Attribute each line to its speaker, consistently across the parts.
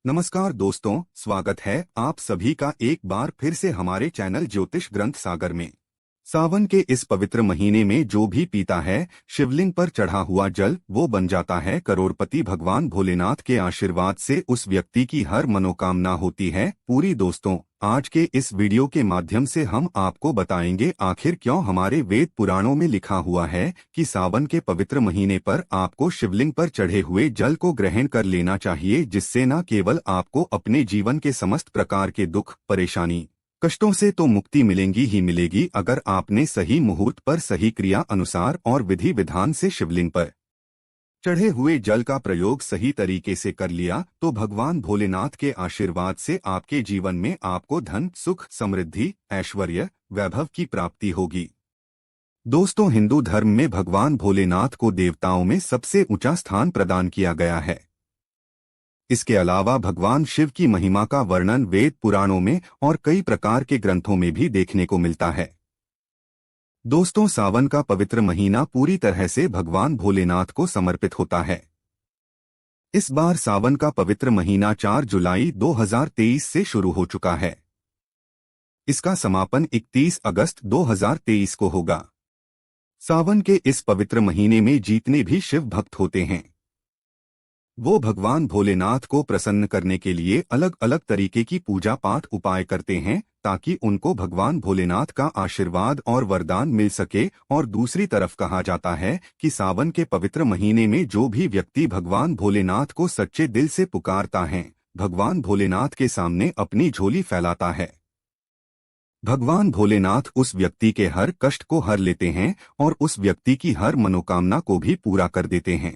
Speaker 1: नमस्कार दोस्तों, स्वागत है आप सभी का एक बार फिर से हमारे चैनल ज्योतिष ग्रंथ सागर में। सावन के इस पवित्र महीने में जो भी पीता है शिवलिंग पर चढ़ा हुआ जल वो बन जाता है करोड़पति। भगवान भोलेनाथ के आशीर्वाद से उस व्यक्ति की हर मनोकामना होती है पूरी। दोस्तों, आज के इस वीडियो के माध्यम से हम आपको बताएंगे आखिर क्यों हमारे वेद पुराणों में लिखा हुआ है कि सावन के पवित्र महीने पर आपको शिवलिंग पर चढ़े हुए जल को ग्रहण कर लेना चाहिए, जिससे न केवल आपको अपने जीवन के समस्त प्रकार के दुख, परेशानी, कष्टों से तो मुक्ति मिलेगी ही मिलेगी, अगर आपने सही मुहूर्त पर सही क्रिया अनुसार और विधि विधान से शिवलिंग पर चढ़े हुए जल का प्रयोग सही तरीके से कर लिया तो भगवान भोलेनाथ के आशीर्वाद से आपके जीवन में आपको धन, सुख, समृद्धि, ऐश्वर्य, वैभव की प्राप्ति होगी। दोस्तों, हिंदू धर्म में भगवान भोलेनाथ को देवताओं में सबसे ऊंचा स्थान प्रदान किया गया है। इसके अलावा भगवान शिव की महिमा का वर्णन वेद पुराणों में और कई प्रकार के ग्रंथों में भी देखने को मिलता है। दोस्तों, सावन का पवित्र महीना पूरी तरह से भगवान भोलेनाथ को समर्पित होता है। इस बार सावन का पवित्र महीना 4 जुलाई 2023 से शुरू हो चुका है। इसका समापन 31 अगस्त 2023 को होगा। सावन के इस पवित्र महीने में जितने भी शिव भक्त होते हैं वो भगवान भोलेनाथ को प्रसन्न करने के लिए अलग अलग तरीके की पूजा पाठ उपाय करते हैं ताकि उनको भगवान भोलेनाथ का आशीर्वाद और वरदान मिल सके। और दूसरी तरफ कहा जाता है कि सावन के पवित्र महीने में जो भी व्यक्ति भगवान भोलेनाथ को सच्चे दिल से पुकारता है, भगवान भोलेनाथ के सामने अपनी झोली फैलाता है, भगवान भोलेनाथ उस व्यक्ति के हर कष्ट को हर लेते हैं और उस व्यक्ति की हर मनोकामना को भी पूरा कर देते हैं।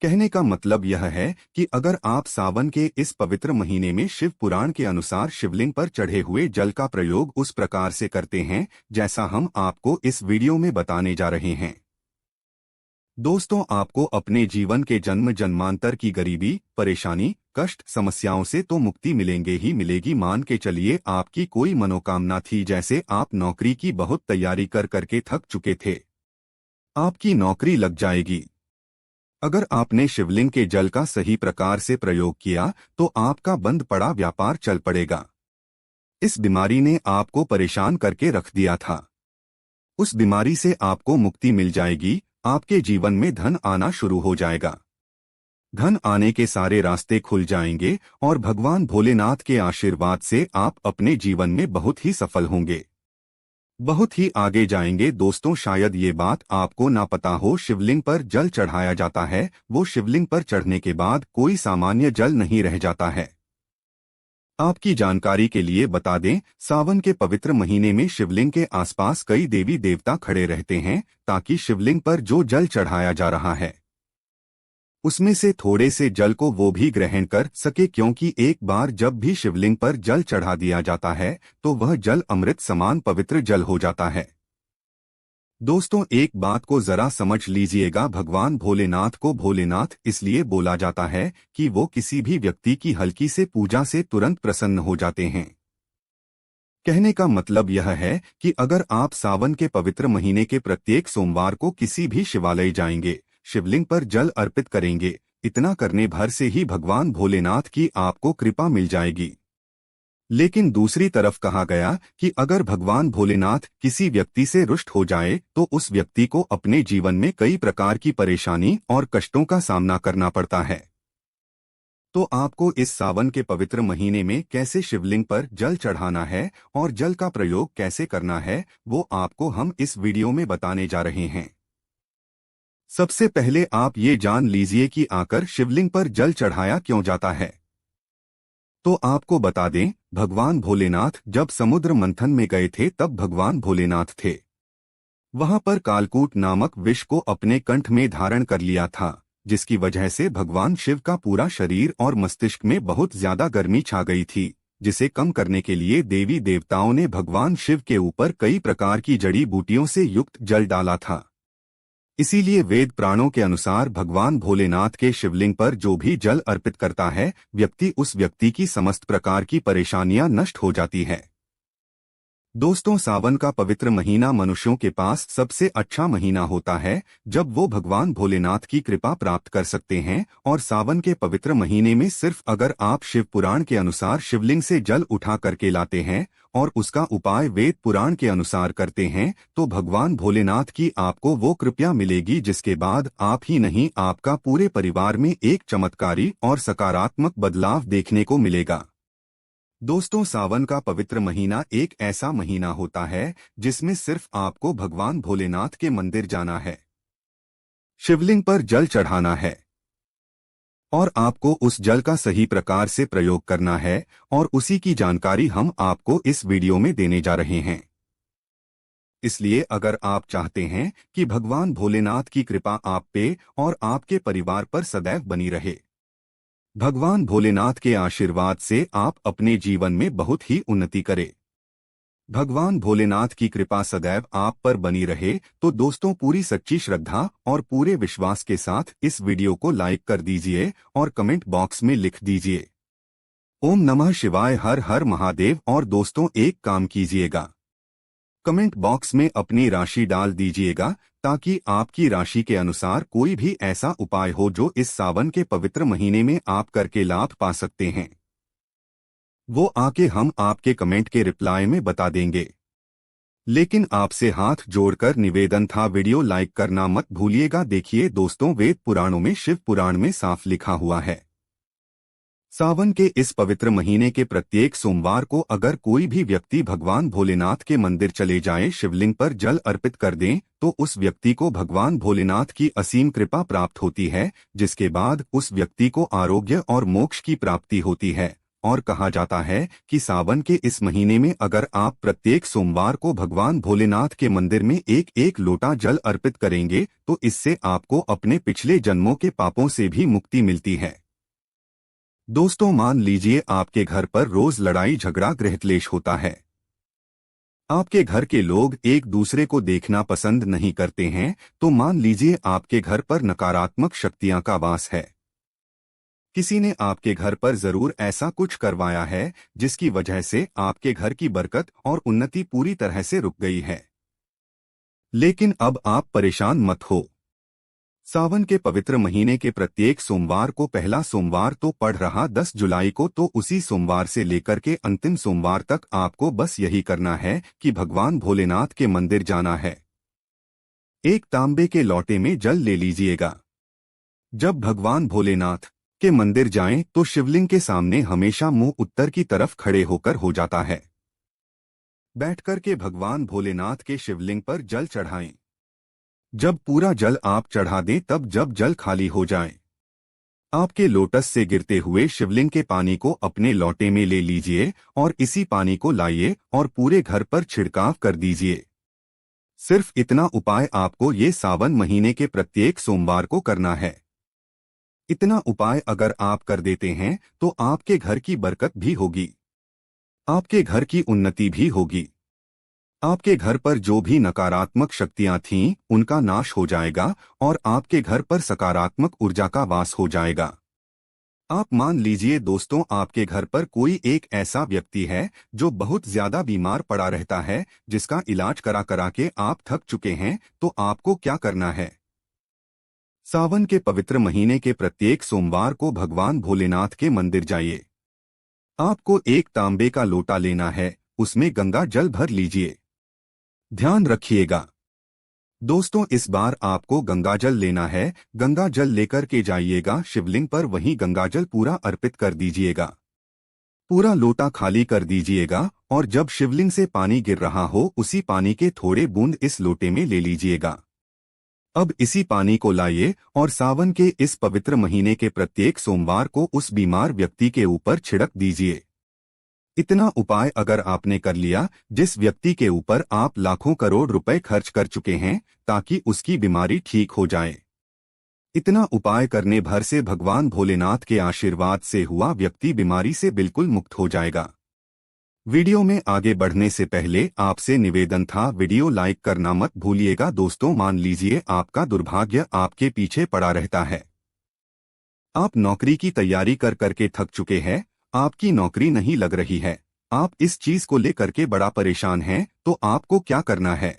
Speaker 1: कहने का मतलब यह है कि अगर आप सावन के इस पवित्र महीने में शिव पुराण के अनुसार शिवलिंग पर चढ़े हुए जल का प्रयोग उस प्रकार से करते हैं जैसा हम आपको इस वीडियो में बताने जा रहे हैं, दोस्तों, आपको अपने जीवन के जन्म जन्मांतर की गरीबी, परेशानी, कष्ट, समस्याओं से तो मुक्ति मिलेंगे ही मिलेगी। मान के चलिए आपकी कोई मनोकामना थी, जैसे आप नौकरी की बहुत तैयारी कर करके थक चुके थे, आपकी नौकरी लग जाएगी। अगर आपने शिवलिंग के जल का सही प्रकार से प्रयोग किया तो आपका बंद पड़ा व्यापार चल पड़ेगा। इस बीमारी ने आपको परेशान करके रख दिया था, उस बीमारी से आपको मुक्ति मिल जाएगी। आपके जीवन में धन आना शुरू हो जाएगा, धन आने के सारे रास्ते खुल जाएंगे और भगवान भोलेनाथ के आशीर्वाद से आप अपने जीवन में बहुत ही सफल होंगे, बहुत ही आगे जाएंगे। दोस्तों, शायद ये बात आपको ना पता हो, शिवलिंग पर जल चढ़ाया जाता है वो शिवलिंग पर चढ़ने के बाद कोई सामान्य जल नहीं रह जाता है। आपकी जानकारी के लिए बता दें, सावन के पवित्र महीने में शिवलिंग के आसपास कई देवी देवता खड़े रहते हैं ताकि शिवलिंग पर जो जल चढ़ाया जा रहा है उसमें से थोड़े से जल को वो भी ग्रहण कर सके, क्योंकि एक बार जब भी शिवलिंग पर जल चढ़ा दिया जाता है तो वह जल अमृत समान पवित्र जल हो जाता है। दोस्तों, एक बात को जरा समझ लीजिएगा, भगवान भोलेनाथ को भोलेनाथ इसलिए बोला जाता है कि वो किसी भी व्यक्ति की हल्की से पूजा से तुरंत प्रसन्न हो जाते हैं। कहने का मतलब यह है कि अगर आप सावन के पवित्र महीने के प्रत्येक सोमवार को किसी भी शिवालय जाएंगे, शिवलिंग पर जल अर्पित करेंगे, इतना करने भर से ही भगवान भोलेनाथ की आपको कृपा मिल जाएगी। लेकिन दूसरी तरफ कहा गया कि अगर भगवान भोलेनाथ किसी व्यक्ति से रुष्ट हो जाए तो उस व्यक्ति को अपने जीवन में कई प्रकार की परेशानी और कष्टों का सामना करना पड़ता है। तो आपको इस सावन के पवित्र महीने में कैसे शिवलिंग पर जल चढ़ाना है और जल का प्रयोग कैसे करना है वो आपको हम इस वीडियो में बताने जा रहे हैं। सबसे पहले आप ये जान लीजिए कि आकर शिवलिंग पर जल चढ़ाया क्यों जाता है। तो आपको बता दें, भगवान भोलेनाथ जब समुद्र मंथन में गए थे तब भगवान भोलेनाथ थे वहां पर कालकूट नामक विष को अपने कंठ में धारण कर लिया था, जिसकी वजह से भगवान शिव का पूरा शरीर और मस्तिष्क में बहुत ज्यादा गर्मी छा गई थी, जिसे कम करने के लिए देवी देवताओं ने भगवान शिव के ऊपर कई प्रकार की जड़ी बूटियों से युक्त जल डाला था। इसीलिए वेद पुराणों के अनुसार भगवान भोलेनाथ के शिवलिंग पर जो भी जल अर्पित करता है उस व्यक्ति की समस्त प्रकार की परेशानियां नष्ट हो जाती है। दोस्तों, सावन का पवित्र महीना मनुष्यों के पास सबसे अच्छा महीना होता है जब वो भगवान भोलेनाथ की कृपा प्राप्त कर सकते हैं। और सावन के पवित्र महीने में सिर्फ अगर आप शिव पुराण के अनुसार शिवलिंग से जल उठा करके लाते हैं और उसका उपाय वेद पुराण के अनुसार करते हैं तो भगवान भोलेनाथ की आपको वो कृपा मिलेगी जिसके बाद आप ही नहीं, आपका पूरे परिवार में एक चमत्कारी और सकारात्मक बदलाव देखने को मिलेगा। दोस्तों, सावन का पवित्र महीना एक ऐसा महीना होता है जिसमें सिर्फ आपको भगवान भोलेनाथ के मंदिर जाना है, शिवलिंग पर जल चढ़ाना है और आपको उस जल का सही प्रकार से प्रयोग करना है। और उसी की जानकारी हम आपको इस वीडियो में देने जा रहे हैं। इसलिए अगर आप चाहते हैं कि भगवान भोलेनाथ की कृपा आप पे और आपके परिवार पर सदैव बनी रहे, भगवान भोलेनाथ के आशीर्वाद से आप अपने जीवन में बहुत ही उन्नति करें, भगवान भोलेनाथ की कृपा सदैव आप पर बनी रहे, तो दोस्तों पूरी सच्ची श्रद्धा और पूरे विश्वास के साथ इस वीडियो को लाइक कर दीजिए और कमेंट बॉक्स में लिख दीजिए ओम नमः शिवाय, हर हर महादेव। और दोस्तों एक काम कीजिएगा, कमेंट बॉक्स में अपनी राशि डाल दीजिएगा ताकि आपकी राशि के अनुसार कोई भी ऐसा उपाय हो जो इस सावन के पवित्र महीने में आप करके लाभ पा सकते हैं, वो आके हम आपके कमेंट के रिप्लाई में बता देंगे। लेकिन आपसे हाथ जोड़कर निवेदन था, वीडियो लाइक करना मत भूलिएगा। देखिए दोस्तों, वेद पुराणों में शिव पुराण में साफ लिखा हुआ है, सावन के इस पवित्र महीने के प्रत्येक सोमवार को अगर कोई भी व्यक्ति भगवान भोलेनाथ के मंदिर चले जाए, शिवलिंग पर जल अर्पित कर दें, तो उस व्यक्ति को भगवान भोलेनाथ की असीम कृपा प्राप्त होती है, जिसके बाद उस व्यक्ति को आरोग्य और मोक्ष की प्राप्ति होती है। और कहा जाता है कि सावन के इस महीने में अगर आप प्रत्येक सोमवार को भगवान भोलेनाथ के मंदिर में एक एक लोटा जल अर्पित करेंगे तो इससे आपको अपने पिछले जन्मों के पापों से भी मुक्ति मिलती है। दोस्तों, मान लीजिए आपके घर पर रोज लड़ाई झगड़ा गृहक्लेश होता है, आपके घर के लोग एक दूसरे को देखना पसंद नहीं करते हैं, तो मान लीजिए आपके घर पर नकारात्मक शक्तियां का वास है, किसी ने आपके घर पर जरूर ऐसा कुछ करवाया है जिसकी वजह से आपके घर की बरकत और उन्नति पूरी तरह से रुक गई है। लेकिन अब आप परेशान मत हो, सावन के पवित्र महीने के प्रत्येक सोमवार को पहला सोमवार तो पड़ रहा 10 जुलाई को, तो उसी सोमवार से लेकर के अंतिम सोमवार तक आपको बस यही करना है कि भगवान भोलेनाथ के मंदिर जाना है, एक तांबे के लोटे में जल ले लीजिएगा। जब भगवान भोलेनाथ के मंदिर जाएं तो शिवलिंग के सामने हमेशा मुंह उत्तर की तरफ खड़े होकर हो जाता है, बैठकर के भगवान भोलेनाथ के शिवलिंग पर जल चढ़ाएं। जब पूरा जल आप चढ़ा दें, तब जब जल खाली हो जाए, आपके लोटस से गिरते हुए शिवलिंग के पानी को अपने लोटे में ले लीजिए और इसी पानी को लाइए और पूरे घर पर छिड़काव कर दीजिए। सिर्फ इतना उपाय आपको ये सावन महीने के प्रत्येक सोमवार को करना है। इतना उपाय अगर आप कर देते हैं तो आपके घर की बरकत भी होगी, आपके घर की उन्नति भी होगी, आपके घर पर जो भी नकारात्मक शक्तियां थीं उनका नाश हो जाएगा और आपके घर पर सकारात्मक ऊर्जा का वास हो जाएगा। आप मान लीजिए दोस्तों, आपके घर पर कोई एक ऐसा व्यक्ति है जो बहुत ज्यादा बीमार पड़ा रहता है, जिसका इलाज करा करा के आप थक चुके हैं, तो आपको क्या करना है, सावन के पवित्र महीने के प्रत्येक सोमवार को भगवान भोलेनाथ के मंदिर जाइए। आपको एक तांबे का लोटा लेना है, उसमें गंगा जल भर लीजिए। ध्यान रखिएगा दोस्तों, इस बार आपको गंगाजल लेना है, गंगा जल लेकर के जाइएगा शिवलिंग पर, वहीं गंगाजल पूरा अर्पित कर दीजिएगा, पूरा लोटा खाली कर दीजिएगा और जब शिवलिंग से पानी गिर रहा हो उसी पानी के थोड़े बूंद इस लोटे में ले लीजिएगा। अब इसी पानी को लाइए और सावन के इस पवित्र महीने के प्रत्येक सोमवार को उस बीमार व्यक्ति के ऊपर छिड़क दीजिए। इतना उपाय अगर आपने कर लिया, जिस व्यक्ति के ऊपर आप लाखों करोड़ रुपए खर्च कर चुके हैं ताकि उसकी बीमारी ठीक हो जाए, इतना उपाय करने भर से भगवान भोलेनाथ के आशीर्वाद से हुआ व्यक्ति बीमारी से बिल्कुल मुक्त हो जाएगा। वीडियो में आगे बढ़ने से पहले आपसे निवेदन था, वीडियो लाइक करना मत भूलिएगा। दोस्तों, मान लीजिए आपका दुर्भाग्य आपके पीछे पड़ा रहता है, आप नौकरी की तैयारी कर करके थक चुके हैं, आपकी नौकरी नहीं लग रही है, आप इस चीज को लेकर के बड़ा परेशान हैं, तो आपको क्या करना है?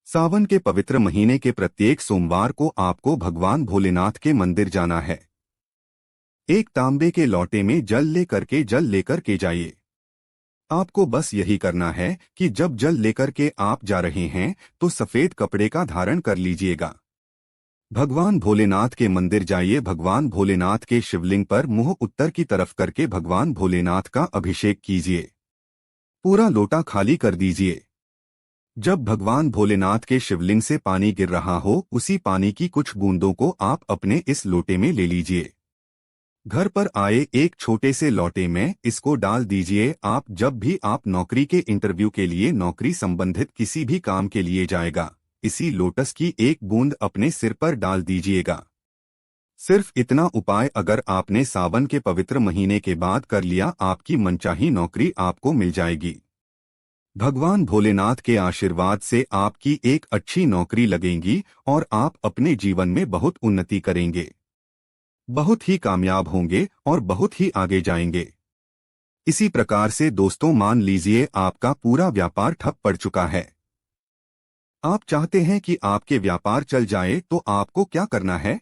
Speaker 1: सावन के पवित्र महीने के प्रत्येक सोमवार को आपको भगवान भोलेनाथ के मंदिर जाना है। एक तांबे के लोटे में जल लेकर के जाइए। आपको बस यही करना है कि जब जल लेकर के आप जा रहे हैं तो सफेद कपड़े का धारण कर लीजिएगा। भगवान भोलेनाथ के मंदिर जाइए। भगवान भोलेनाथ के शिवलिंग पर मुंह उत्तर की तरफ करके भगवान भोलेनाथ का अभिषेक कीजिए। पूरा लोटा खाली कर दीजिए। जब भगवान भोलेनाथ के शिवलिंग से पानी गिर रहा हो, उसी पानी की कुछ बूंदों को आप अपने इस लोटे में ले लीजिए। घर पर आए एक छोटे से लोटे में इसको डाल दीजिए। जब भी आप नौकरी के इंटरव्यू के लिए, नौकरी संबंधित किसी भी काम के लिए जाएगा, इसी लोटस की एक बूंद अपने सिर पर डाल दीजिएगा। सिर्फ इतना उपाय अगर आपने सावन के पवित्र महीने के बाद कर लिया, आपकी मनचाही नौकरी आपको मिल जाएगी। भगवान भोलेनाथ के आशीर्वाद से आपकी एक अच्छी नौकरी लगेगी और आप अपने जीवन में बहुत उन्नति करेंगे, बहुत ही कामयाब होंगे और बहुत ही आगे जाएंगे। इसी प्रकार से दोस्तों, मान लीजिए आपका पूरा व्यापार ठप पड़ चुका है। आप चाहते हैं कि आपके व्यापार चल जाए, तो आपको क्या करना है?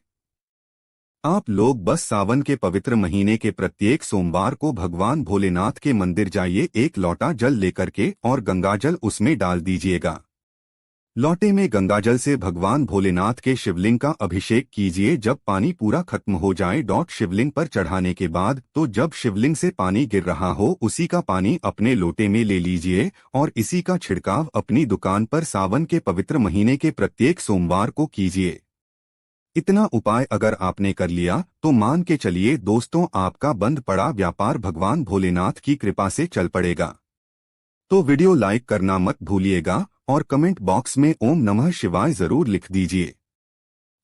Speaker 1: आप लोग बस सावन के पवित्र महीने के प्रत्येक सोमवार को भगवान भोलेनाथ के मंदिर जाइए। एक लोटा जल लेकर के और गंगाजल उसमें डाल दीजिएगा। लोटे में गंगाजल से भगवान भोलेनाथ के शिवलिंग का अभिषेक कीजिए। जब पानी पूरा खत्म हो जाए शिवलिंग पर चढ़ाने के बाद, तो जब शिवलिंग से पानी गिर रहा हो, उसी का पानी अपने लोटे में ले लीजिए और इसी का छिड़काव अपनी दुकान पर सावन के पवित्र महीने के प्रत्येक सोमवार को कीजिए। इतना उपाय अगर आपने कर लिया तो मान के चलिए दोस्तों, आपका बंद पड़ा व्यापार भगवान भोलेनाथ की कृपा से चल पड़ेगा। तो वीडियो लाइक करना मत भूलिएगा और कमेंट बॉक्स में ओम नमः शिवाय जरूर लिख दीजिए।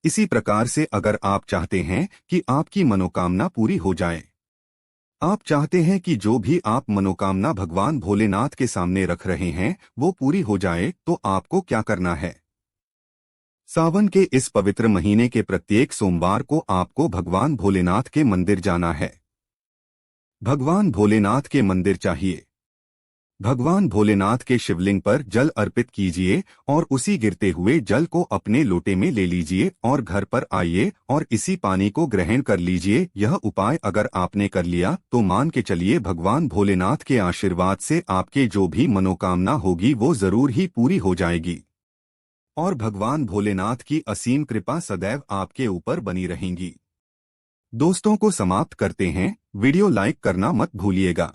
Speaker 1: इसी प्रकार से अगर आप चाहते हैं कि आपकी मनोकामना पूरी हो जाए, आप चाहते हैं कि जो भी आप मनोकामना भगवान भोलेनाथ के सामने रख रहे हैं वो पूरी हो जाए, तो आपको क्या करना है? सावन के इस पवित्र महीने के प्रत्येक सोमवार को आपको भगवान भोलेनाथ के मंदिर जाना है। भगवान भोलेनाथ के मंदिर चाहिए। भगवान भोलेनाथ के शिवलिंग पर जल अर्पित कीजिए और उसी गिरते हुए जल को अपने लोटे में ले लीजिए और घर पर आइए और इसी पानी को ग्रहण कर लीजिए। यह उपाय अगर आपने कर लिया तो मान के चलिए भगवान भोलेनाथ के आशीर्वाद से आपके जो भी मनोकामना होगी वो जरूर ही पूरी हो जाएगी और भगवान भोलेनाथ की असीम कृपा सदैव आपके ऊपर बनी रहेंगी। दोस्तों को समाप्त करते हैं। वीडियो लाइक करना मत भूलिएगा।